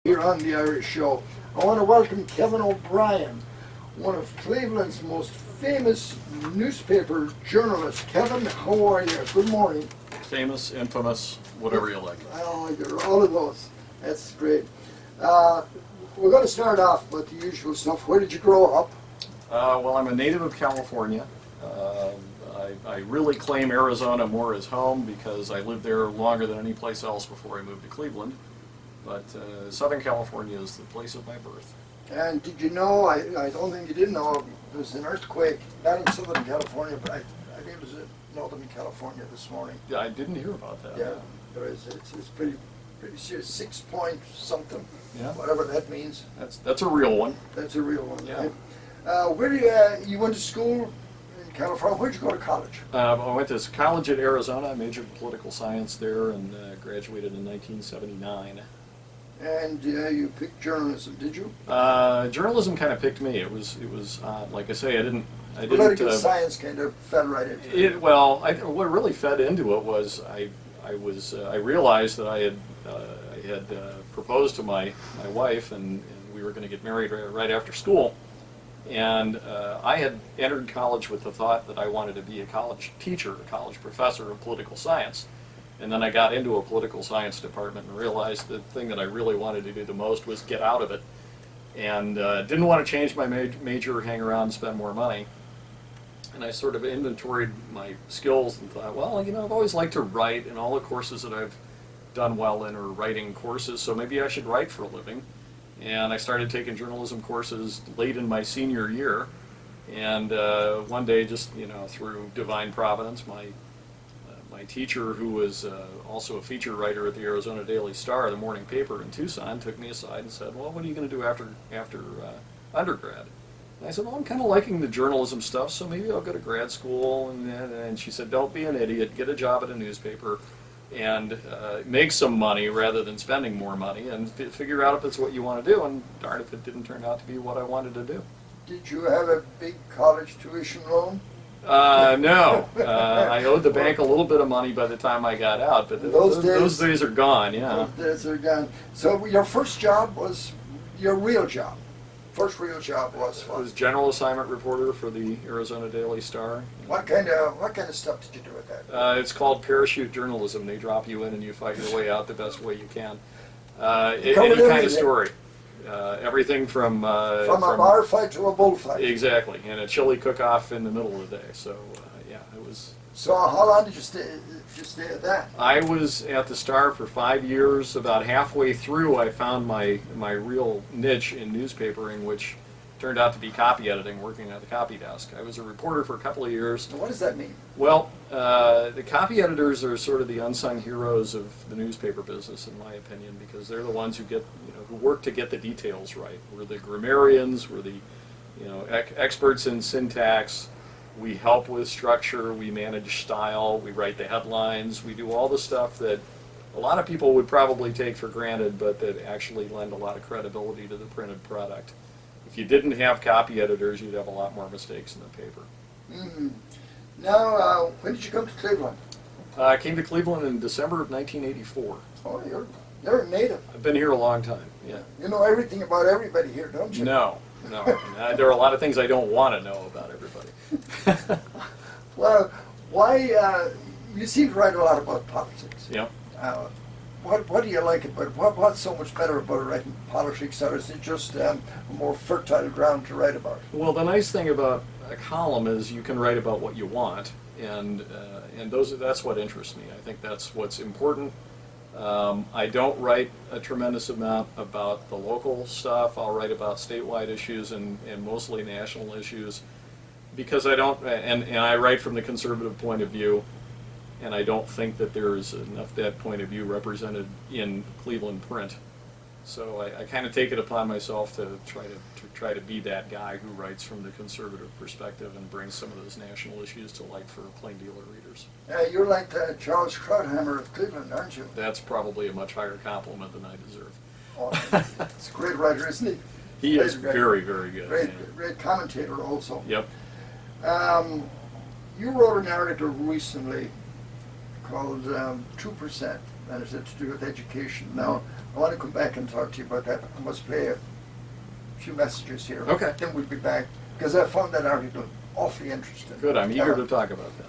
Here on the Irish Show. I want to welcome Kevin O'Brien, one of Cleveland's most famous newspaper journalists. Kevin, how are you? Good morning. Famous, infamous, whatever you like. Oh, you're all of those. That's great. We're going to start off with the usual stuff. Where did you grow up? Well, I'm a native of California. I really claim Arizona more as home because I lived there longer than any place else before I moved to Cleveland. But Southern California is the place of my birth. And did you know, I don't think you did know, there was an earthquake, not in Southern California, but I think it was in Northern California this morning. Yeah, I didn't hear about that. Yeah, there is. It's pretty serious. 6 point something, Yeah. whatever that means. That's a real one. That's a real one, Yeah. right? Where do you went to school in California? Where'd you go to college? I went to college at Arizona. I majored in political science there and graduated in 1979. And you picked journalism, did you? Journalism kind of picked me. It was like I say, I didn't. Political science kind of fell right into it. What really fed into it was I realized that I had proposed to my wife and we were going to get married right after school, and I had entered college with the thought that I wanted to be a college teacher, a college professor of political science. And then I got into a political science department and realized the thing that I really wanted to do the most was get out of it. And didn't want to change my major, hang around and spend more money. And I sort of inventoried my skills and thought, well, you know, I've always liked to write, and all the courses that I've done well in are writing courses, so maybe I should write for a living. And I started taking journalism courses late in my senior year. And one day, just, you know, through divine providence, my teacher, who was also a feature writer at the Arizona Daily Star, the morning paper in Tucson, took me aside and said, well, what are you going to do after undergrad? And I said, well, I'm kind of liking the journalism stuff, so maybe I'll go to grad school. And she said, don't be an idiot, get a job at a newspaper and make some money rather than spending more money, and figure out if it's what you want to do. And darn if it didn't turn out to be what I wanted to do. Did you have a big college tuition loan? No. I owed the bank a little bit of money by the time I got out, but those days are gone, yeah. Those days are gone. So your first job was your real job? First real job was what? I was general assignment reporter for the Arizona Daily Star. What kind of stuff did you do with that? It's called parachute journalism. They drop you in and you fight your way out the best way you can. Any kind of story. Everything from a bar fight to a bullfight. Exactly, and a chili cook-off in the middle of the day. So yeah, it was. So how long did you stay at that? I was at the Star for 5 years. About halfway through, I found my real niche in newspapering, which turned out to be copy editing, working at the copy desk. I was a reporter for a couple of years. What does that mean? Well, the copy editors are sort of the unsung heroes of the newspaper business, in my opinion, because they're the ones who who work to get the details right. We're the grammarians, we're the, experts in syntax. We help with structure, we manage style, we write the headlines, we do all the stuff that a lot of people would probably take for granted, but that actually lend a lot of credibility to the printed product. If you didn't have copy editors, you'd have a lot more mistakes in the paper. Mm-hmm. Now, when did you come to Cleveland? I came to Cleveland in December of 1984. Oh, you're a native. I've been here a long time, yeah. You know everything about everybody here, don't you? No. There are a lot of things I don't want to know about everybody. Well, why, you seem to write a lot about politics. Yeah. What do you like about it? What's so much better about writing politics, or is it just a more fertile ground to write about? Well, the nice thing about a column is you can write about what you want, and that's what interests me. I think that's what's important. I don't write a tremendous amount about the local stuff. I'll write about statewide issues and mostly national issues, because I don't, and I write from the conservative point of view. And I don't think that there's enough that point of view represented in Cleveland print. So I kind of take it upon myself to try to be that guy who writes from the conservative perspective and brings some of those national issues to light for plain dealer readers. You're like Charles Krauthammer of Cleveland, aren't you? That's probably a much higher compliment than I deserve. Oh, he's a great writer, isn't he? He is very, very good. Great commentator also. Yep. You wrote an article recently called 2%. and it had to do with education. Now, I want to come back and talk to you about that. I must play a few messages here. Okay. Then we'll be back, because I found that article awfully interesting. Good, I'm eager to talk about that.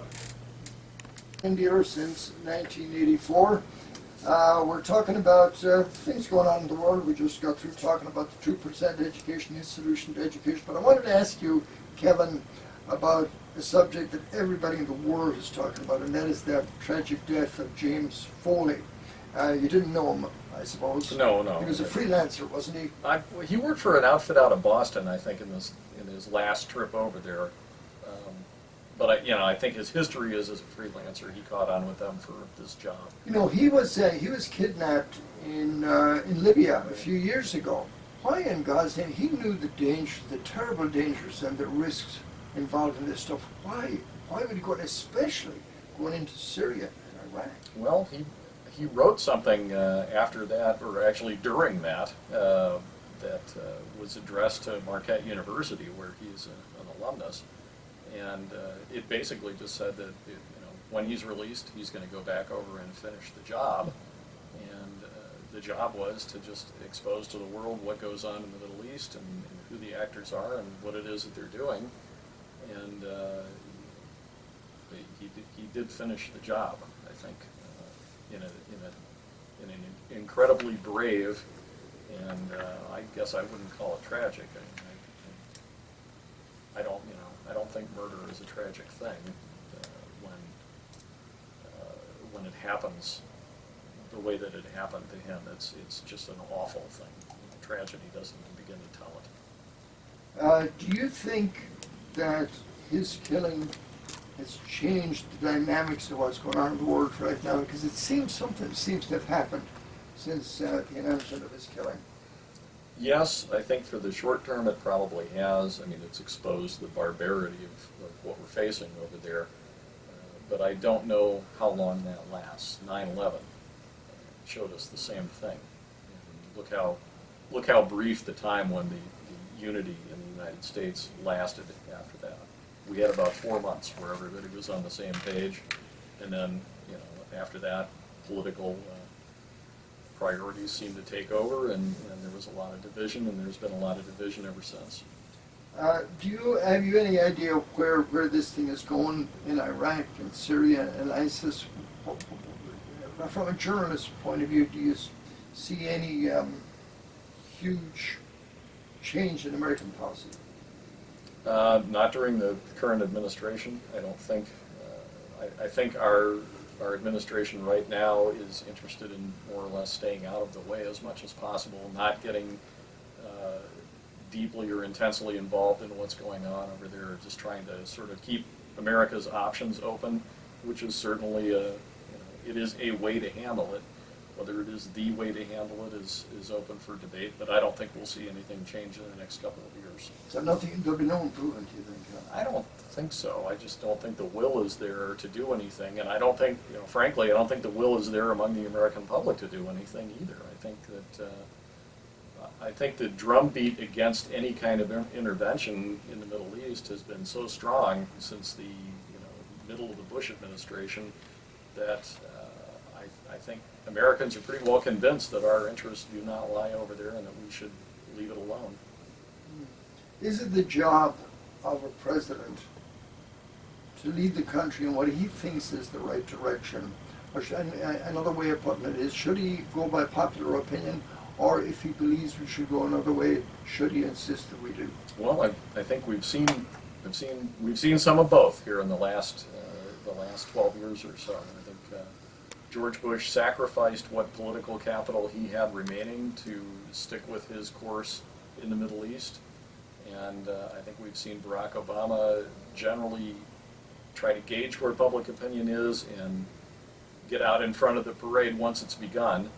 India since 1984. We're talking about things going on in the world. We just got through talking about the 2% education, his solution to education. But I wanted to ask you, Kevin, about a subject that everybody in the world is talking about, and that is the tragic death of James Foley. You didn't know him, I suppose. No. He was a freelancer, wasn't he? He worked for an outfit out of Boston, I think, in his last trip over there. But I think his history is as a freelancer. He caught on with them for this job. You know, he was kidnapped in Libya a few years ago. Why in God's name? He knew the dangers, the terrible dangers and the risks involved in this stuff. Why would he go, especially going into Syria and Iraq? Well, he wrote something after that, or actually during that, that was addressed to Marquette University, where he's an alumnus. And it basically just said that when he's released, he's going to go back over and finish the job. And the job was to just expose to the world what goes on in the Middle East and who the actors are and what it is that they're doing. And he did finish the job, I think, in an incredibly brave, and I guess I wouldn't call it tragic. I don't think murder is a tragic thing when it happens the way that it happened to him. It's just an awful thing. Tragedy doesn't even begin to tell it. Do you think that his killing has changed the dynamics of what's going on in the world right now? Because it seems something seems to have happened since the announcement of his killing. Yes, I think for the short term it probably has. I mean, it's exposed the barbarity of what we're facing over there. But I don't know how long that lasts. 9/11 showed us the same thing. And look how brief the time when the unity in the United States lasted after that. We had about 4 months where everybody was on the same page, and then after that, political priorities seemed to take over, and there was a lot of division, and there's been a lot of division ever since. Have you any idea where this thing is going in Iraq and Syria and ISIS? From a journalist's point of view, do you see any huge change in American policy? Not during the current administration, I don't think. I think our administration right now is interested in more or less staying out of the way as much as possible, not getting deeply or intensely involved in what's going on over there, just trying to sort of keep America's options open, which is certainly it is a way to handle it. Whether it is the way to handle it is open for debate, but I don't think we'll see anything change in the next couple of years. So there'll be no improvement, do you think? I don't think so. I just don't think the will is there to do anything, and I don't think, frankly, I don't think the will is there among the American public to do anything either. I think the drumbeat against any kind of intervention in the Middle East has been so strong since the middle of the Bush administration that I think Americans are pretty well convinced that our interests do not lie over there and that we should leave it alone. Is it the job of a president to lead the country in what he thinks is the right direction? Or another way of putting it is, should he go by popular opinion, or if he believes we should go another way, should he insist that we do? Well, I think we've seen some of both here in the last 12 years or so. I think George Bush sacrificed what political capital he had remaining to stick with his course in the Middle East, and I think we've seen Barack Obama generally try to gauge where public opinion is and get out in front of the parade once it's begun.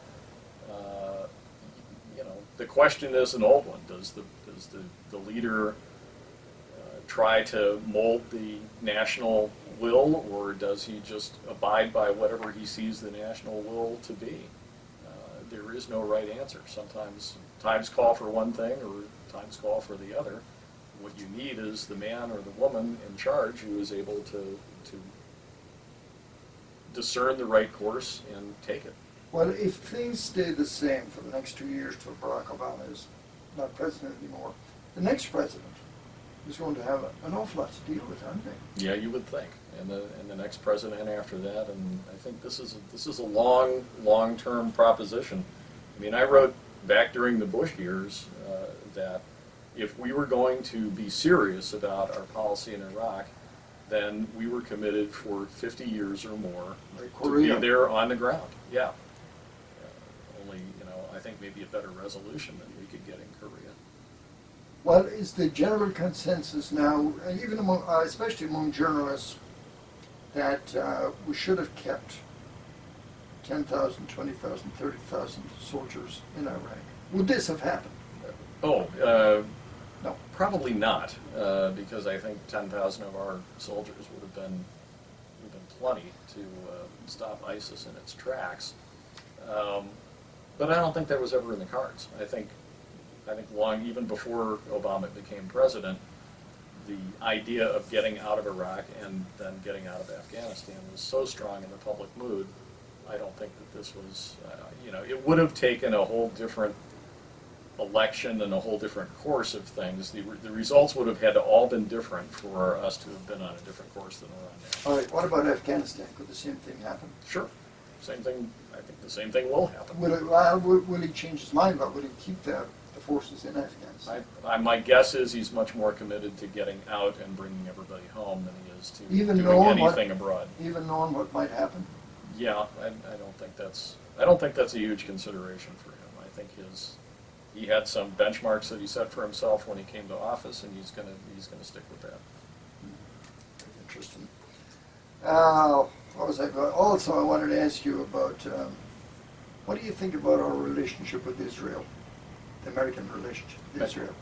The question is an old one. Does the leader try to mold the national will, or does he just abide by whatever he sees the national will to be? There is no right answer. Sometimes times call for one thing, or times call for the other. What you need is the man or the woman in charge who is able to discern the right course and take it. Well, if things stay the same for the next 2 years till Barack Obama is not president anymore, the next president is going to have an awful lot to deal with, aren't they? Yeah, you would think, and the next president after that, and I think this is a long-term proposition. I mean, I wrote back during the Bush years that if we were going to be serious about our policy in Iraq, then we were committed for 50 years or more to be there on the ground. Yeah. Only, I think maybe a better resolution than we could get in Korea. Well, is the general consensus now, even among, especially among journalists, that we should have kept 10,000, 20,000, 30,000 soldiers in Iraq? Would this have happened? Oh, no. Probably not, because I think 10,000 of our soldiers would have been plenty to stop ISIS in its tracks. But I don't think that was ever in the cards. I think long, even before Obama became president, the idea of getting out of Iraq and then getting out of Afghanistan was so strong in the public mood. I don't think that this was, it would have taken a whole different election and a whole different course of things. The results would have had to all been different for us to have been on a different course than we're on now. All right, what about Afghanistan? Could the same thing happen? Sure. Same thing. I think the same thing will happen. Will he change his mind, but will he keep the forces in Afghanistan? My guess is he's much more committed to getting out and bringing everybody home than he is to even doing anything abroad. Even knowing what might happen? Yeah, I don't think that's a huge consideration for him. I think he had some benchmarks that he set for himself when he came to office, and he's gonna stick with that. Interesting. What was I going? Also, I wanted to ask you about what do you think about our relationship with Israel, the American relationship with Israel?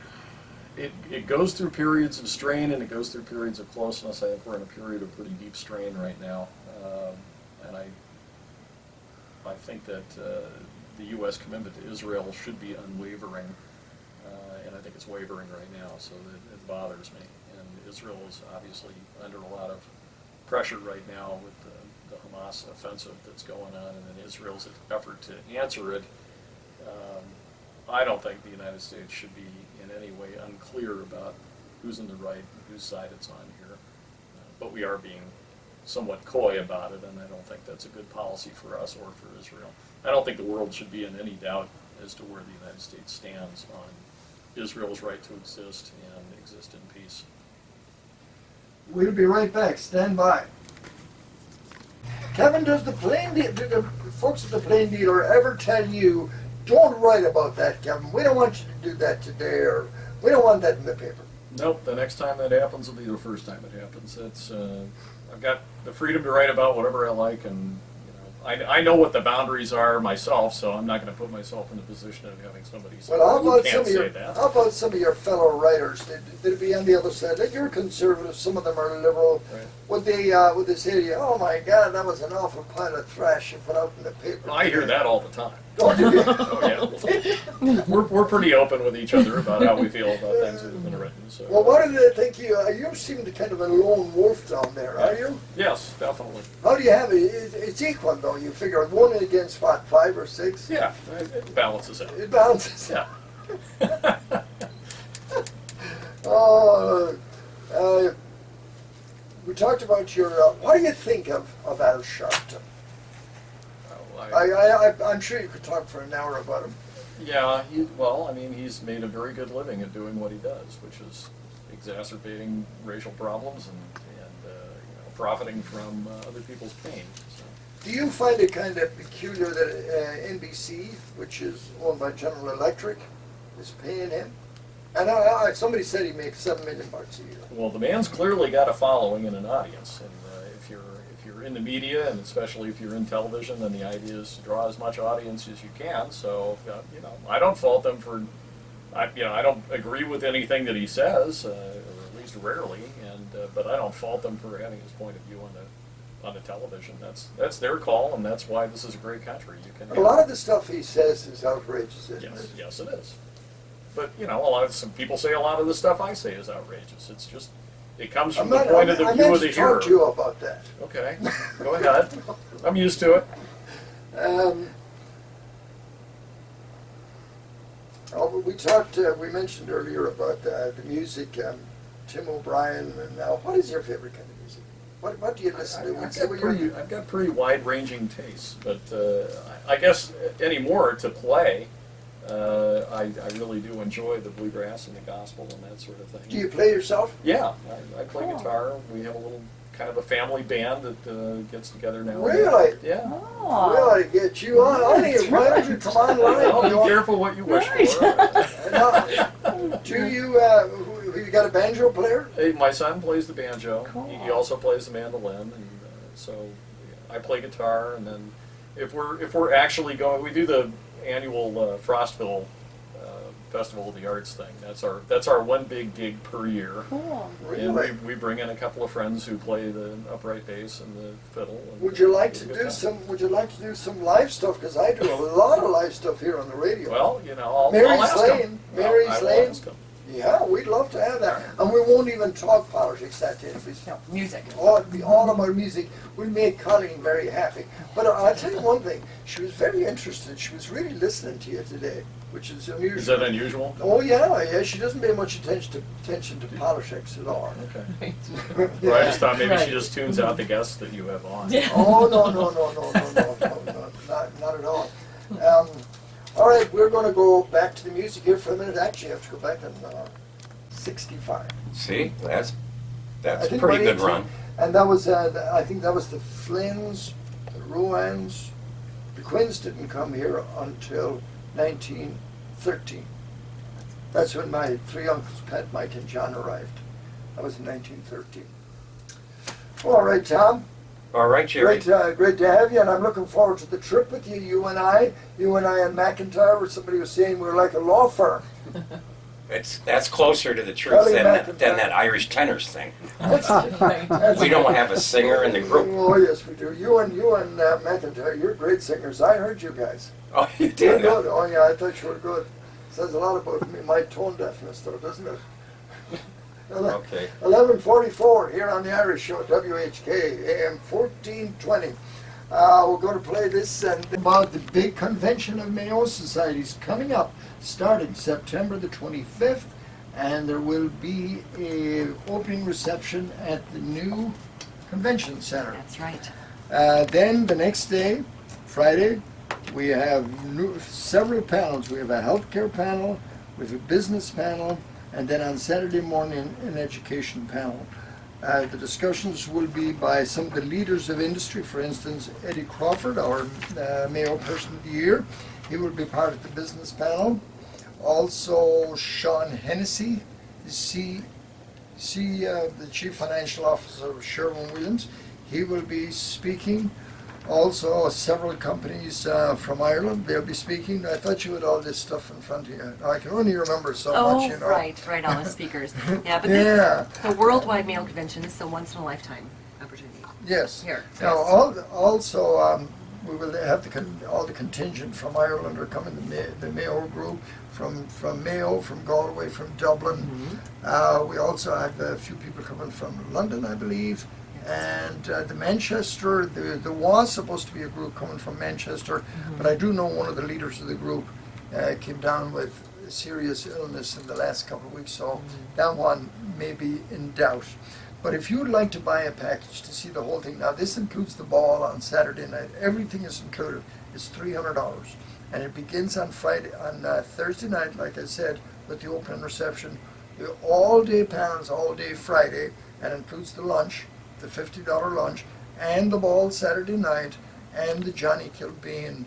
It goes through periods of strain and it goes through periods of closeness. I think we're in a period of pretty deep strain right now, and I think that the U.S. commitment to Israel should be unwavering, and I think it's wavering right now, so it bothers me. And Israel is obviously under a lot of pressure right now with the Hamas offensive that's going on, and then Israel's effort to answer it. I don't think the United States should be in any way unclear about who's in the right and whose side it's on here, but we are being somewhat coy about it, and I don't think that's a good policy for us or for Israel. I don't think the world should be in any doubt as to where the United States stands on Israel's right to exist and exist in peace. We'll be right back. Stand by. Kevin, does the folks at the Plain Dealer ever tell you, don't write about that, Kevin, we don't want you to do that today, or we don't want that in the paper? Nope, the next time that happens will be the first time it happens. I've got the freedom to write about whatever I like, and I know what the boundaries are myself, so I'm not going to put myself in the position of having somebody say, well, you can't say that. How about some of your fellow writers? They'd be on the other side. Like, you're conservative, some of them are liberal. Right. Would they say to you, oh my God, that was an awful pile of trash you put out in the paper? Well, I hear that all the time. Oh, do you? Oh, yeah. We're pretty open with each other about how we feel about things that have been written. So. Well, what do they think you seem to kind of a lone wolf down there, are you? Yes, definitely. How do you have it? It's equal, though. You figure one against, what, 5 or 6? Yeah, it balances out. It balances. Yeah. We talked about your. What do you think of Al Sharpton? I'm sure you could talk for an hour about him. Yeah, he's made a very good living at doing what he does, which is exacerbating racial problems and profiting from other people's pain. So. Do you find it kind of peculiar that NBC, which is owned by General Electric, is paying him? And somebody said he makes $7 million a year. Well, the man's clearly got a following and an audience, and if you're in the media, and especially if you're in television, then the idea is to draw as much audience as you can. So, I don't fault them for, I don't agree with anything that he says, or at least rarely, but I don't fault them for having his point of view on the television. That's their call, and that's why this is a great country. A lot of the stuff he says is outrageous, isn't it? Yes, it is. But some people say a lot of the stuff I say is outrageous. It's just. It comes from the point of the view of the hearer. I meant to talk to you about that. Okay, go ahead. I'm used to it. We talked, we mentioned earlier about the music, Tim O'Brien, and what is your favorite kind of music? What do you listen to? I've got pretty wide-ranging tastes, but I guess anymore to play, I really do enjoy the bluegrass and the gospel and that sort of thing. Do you play yourself? Yeah, I play guitar. We have a little kind of a family band that gets together now. Really? Yeah. Oh. Well, I get you on here. Why don't you come online? Well, be careful what you wish for. Do you, you got a banjo player? Hey, my son plays the banjo. Cool. He also plays the mandolin, and so I play guitar. And then if we're actually going, we do the annual Frostville Festival of the Arts thing. That's our one big gig per year. Cool. Really? And we bring in a couple of friends who play the upright bass and the fiddle. And would you like to do some? Would you like to do some live stuff? Because I do a lot of live stuff here on the radio. Well, I'll ask him. Mary's Lane. Ask him. Yeah, we'd love to have that. And we won't even talk politics that day. No, music. It'd be all about music. We'll make Colleen very happy. But I'll tell you one thing. She was very interested. She was really listening to you today, which is unusual. Is that unusual? Oh, yeah. She doesn't pay much attention to politics at all. Okay. Well, I just thought maybe she just tunes out the guests that you have on. Yeah. Oh, no, not at all. All right, we're going to go back to the music here for a minute. Actually, I have to go back in 65. See, that's I a think pretty about good 18. run. And that was, I think that was the Flynns, the Ruans. The Quinns didn't come here until 1913. That's when my three uncles, Pat, Mike, and John, arrived. That was in 1913. All right, Tom. All right, Gerry. Great to have you, and I'm looking forward to the trip with you. You and I and McIntyre, where somebody was saying we're like a law firm. That's closer to the truth than that Irish tenors thing. We don't have a singer in the group. Oh yes, we do. You and McIntyre, you're great singers. I heard you guys. Oh, you You're did? good. Oh yeah, I thought you were good. Says a lot about me, my tone deafness, though, doesn't it? Okay. 11:44 here on the Irish Show, WHK AM 1420. We're going to play this and about the big convention of Mayo Societies coming up, starting September the 25th, and there will be a opening reception at the new convention center. That's right. Then the next day, Friday, we have several panels. We have a healthcare panel, we have a business panel, and then on Saturday morning, an education panel. The discussions will be by some of the leaders of industry. For instance, Eddie Crawford, our Mayo Person of the Year. He will be part of the business panel. Also, Sean Hennessy, the Chief Financial Officer of Sherwin-Williams. He will be speaking. Also, several companies from Ireland, they'll be speaking. I thought you had all this stuff in front of you. I can only remember so much, you know. Right, all the speakers. Yeah, but the Worldwide Mayo Convention is a once-in-a-lifetime opportunity. Yes. Here. Now, also, we will have all the contingent from Ireland are coming, the Mayo group, from Mayo, from Galway, from Dublin. Mm-hmm. We also have a few people coming from London, I believe. And the Manchester, there was supposed to be a group coming from Manchester, but I do know one of the leaders of the group came down with a serious illness in the last couple of weeks, so that one may be in doubt. But if you would like to buy a package to see the whole thing, now this includes the ball on Saturday night, everything is included, it's $300. And it begins on Thursday night, like I said, with the opening reception, the all-day panels, all day Friday, and includes the lunch, the $50 lunch, and the ball Saturday night, and the Johnny Kilbane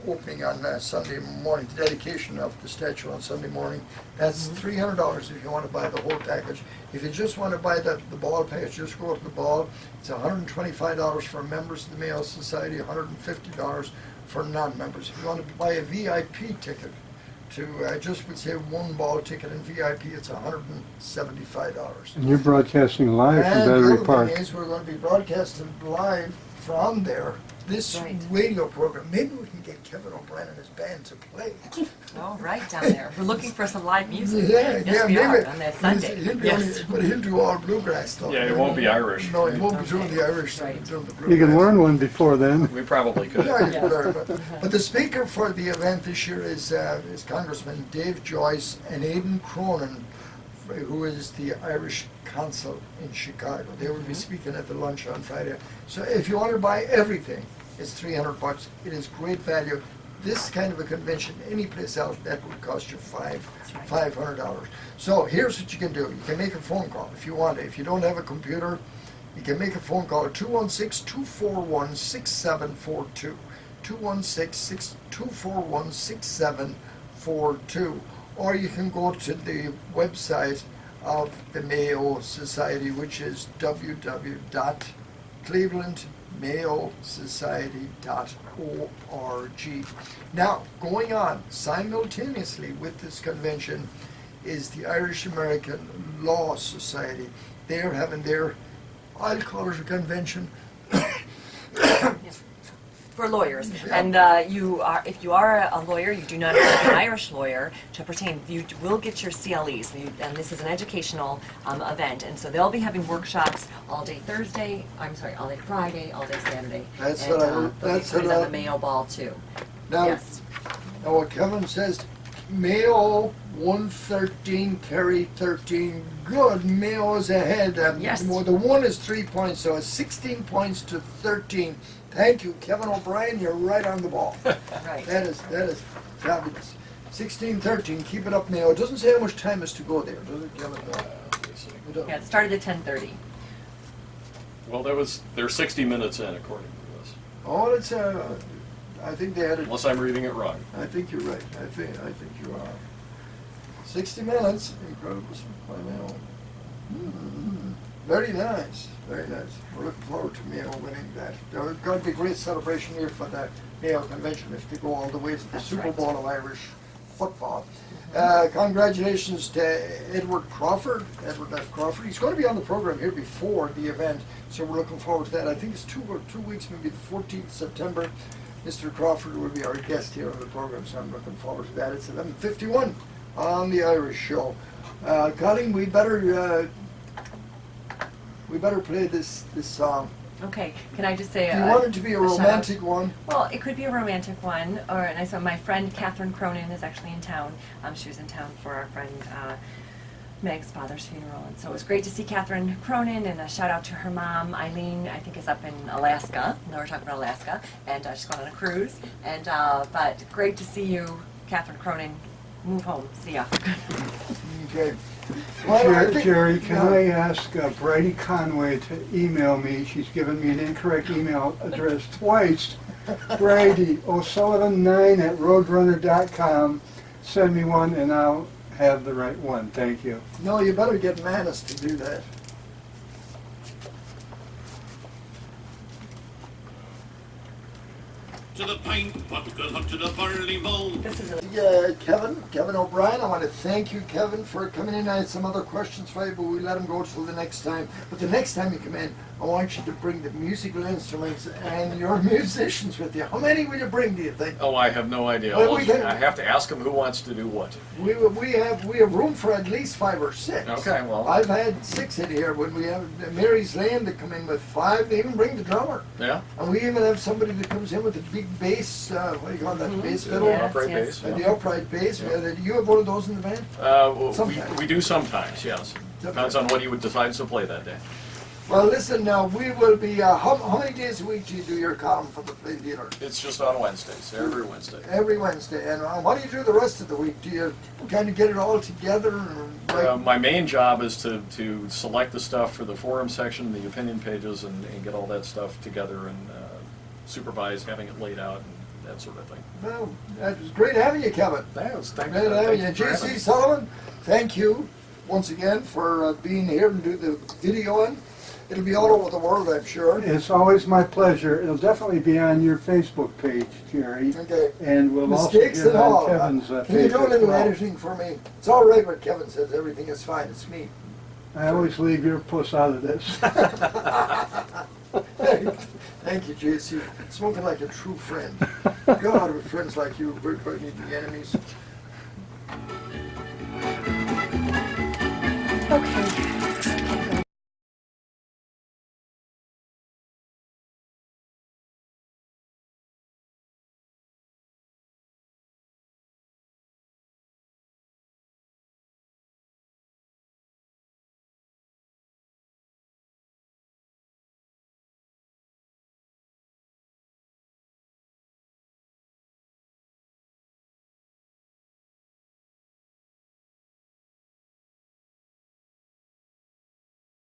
opening on Sunday morning, the dedication of the statue on Sunday morning. That's $300 if you want to buy the whole package. If you just want to buy the ball package, just go to the ball. It's $125 for members of the Mayo Society, $150 for non-members. If you want to buy a VIP ticket, I just would say one ball ticket in VIP, it's $175. And you're broadcasting live from And the Battery other Park. thing is we're going to be broadcasting live from there, this Right. radio program, maybe we can get Kevin O'Brien and his band to play. Oh, right down there. We're looking for some live music. Yeah, Yes, yeah, we maybe. are on that Sunday. He'll be Yes. but he'll do all bluegrass stuff. Yeah, it won't be Irish. No, he won't be doing Okay. the Irish stuff. Right. He's doing the You can bluegrass. learn one before then. We probably could. Yeah, you Yes. could learn. But the speaker for the event this year is Congressman Dave Joyce and Aidan Cronin, who is the Irish consul in Chicago. They will be speaking at the lunch on Friday. So if you want to buy everything, it's $300. It is great value. This kind of a convention, any place else, that would cost you $500. So here's what you can do. You can make a phone call if you want to. If you don't have a computer, you can make a phone call at 216-241-6742. 216-241-6742. Or you can go to the website of the Mayo Society, which is www.clevelandmayosociety.org. Now, going on simultaneously with this convention is the Irish American Law Society. They are having their, I'll call it a convention. For lawyers, Yeah. and if you are a lawyer, you do not have to be an Irish lawyer to pertain. You will get your CLEs, and this is an educational event, and so they'll be having workshops all day Thursday. I'm sorry, all day Friday, all day Saturday. That's and, what I- they'll be that's putting what on I- the Mayo Ball too. Now, Yes. now what Kevin says, Mayo 113, Kerry 13. Good, Mayo is ahead. Yes. Well, the one is 3 points, so it's 16 points to 13. Thank you, Kevin O'Brien. You're right on the ball. Right. That is fabulous. 16-13. Keep it up, Mayo. It doesn't say how much time is to go there, does it, Kevin? No. Let's see. It doesn't. Yeah, it started at 10:30. Well, they're 60 minutes in, according to this. Oh, it's I think they had it. Unless I'm reading it wrong. I think you're right. I think you are. 60 minutes. Incredible by Mayo. Very nice. Very nice. We're looking forward to Mayo winning that. There's going to be a great celebration here for the Mayo Convention if they go all the way to the That's Super right. Bowl of Irish football. Congratulations to Edward Crawford, Edward F. Crawford. He's going to be on the program here before the event, so we're looking forward to that. I think it's 2 weeks, maybe the 14th September. Mr. Crawford will be our guest here on the program, so I'm looking forward to that. It's 11:51 on the Irish Show. Colleen, we better play this song. Okay, can I just say? Do you want it to be a shout out? romantic one? Well, it could be a romantic one, and I saw my friend Catherine Cronin is actually in town. She was in town for our friend Meg's father's funeral, and so it was great to see Catherine Cronin, and a shout out to her mom, Eileen, I think is up in Alaska. No, we're talking about Alaska, and she's going on a cruise, and but great to see you, Catherine Cronin. Move home. See ya. Okay. Well, I think- Gerry, can yeah. I ask Brady Conway to email me? She's given me an incorrect email address twice. Brady O'Sullivan9@roadrunner.com. Send me one and I'll have the right one. Thank you. No, you better get Manus to do that. To the pint, what goes up to the barley mow. This is a Kevin O'Brien, I want to thank you, Kevin, for coming in. I had some other questions for you, but we let him go till the next time. But the next time you come in, I want you to bring the musical instruments and your musicians with you. How many will you bring, do you think? Oh, I have no idea. Well, we can- I have to ask him who wants to do what. We have room for at least 5 or 6. Okay, well. I've had 6 in here. When we have Mary's Lane that come in with 5, they even bring the drummer. Yeah? And we even have somebody that comes in with a big bass, what do you call that, bass fiddle? Yes, Upright yes. bass. And Yeah. the upright bass. Yeah. Do you have one of those in the band? Sometimes. We do sometimes, yes. Depends on what he would decide to play that day. Well, listen, now we will be, how many days a week do you do your column for the Play Theater? It's just on Wednesdays, every Wednesday. Every Wednesday. And what do you do the rest of the week? Do you kind of get it all together? And My main job is to select the stuff for the forum section, the opinion pages, and get all that stuff together and supervise having it laid out and that sort of thing. Well, that was great having you, Kevin. Thanks. Great having you. J.C. Sullivan, thank you once again for being here and do the videoing. It'll be all over the world, I'm sure. It's always my pleasure. It'll definitely be on your Facebook page, Gerry. Okay. And we'll Mistakes also and get all. on Kevin's Can you do a Facebook little as well. editing for me? It's all right what Kevin says. Everything is fine. It's me. I always leave your puss out of this. Thank Thank you, JC. Smoking like a true friend. God, with friends like you, we're going to be enemies.